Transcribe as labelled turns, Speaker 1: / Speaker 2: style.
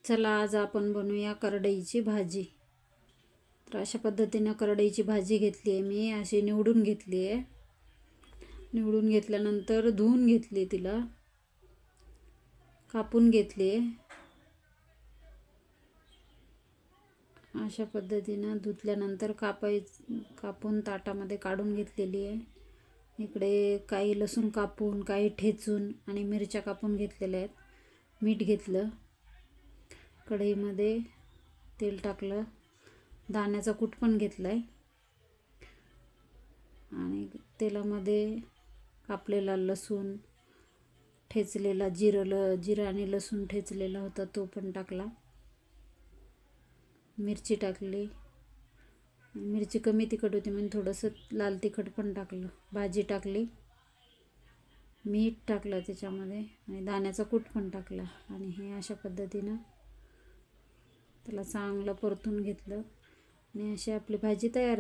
Speaker 1: चला आज आपण बनवूया करडईची भाजी। तर अशा पद्धतीने करडईची भाजी घेतली आहे मी, अशी निवडून घेतली आहे। निवडून घेतल्यानंतर धुवून घेतली, तिला कापून घेतली। अशा पद्धतीने धुतल्यानंतर कापून ताटामध्ये काढून घेतलेली आहे। इकडे काही लसूण कापून, काही ठेचून आणि मिरच्या कापून घेतलेल्या आहेत। मीठ घेतलं, कढईमध्ये तेल टाकलं, दाण्याचा कूट पण घेतलाय आणि तेलामध्ये कापलेला लसूण, ठेचलेला जिरं आणि लसूण ठेचलेला होता तो पण टाकला। मिरची टाकली, मिरची कमी तिखट होती म्हणून थोडंसं लाल तिखट पण टाकलं। भाजी टाकली, मीठ टाकलं त्याच्यामध्ये आणि दाण्याचा कूट पण टाकला आणि हे अशा पद्धतीने त्याला चांगलं परतून घेतलं आणि अशी आपली भाजी तयार।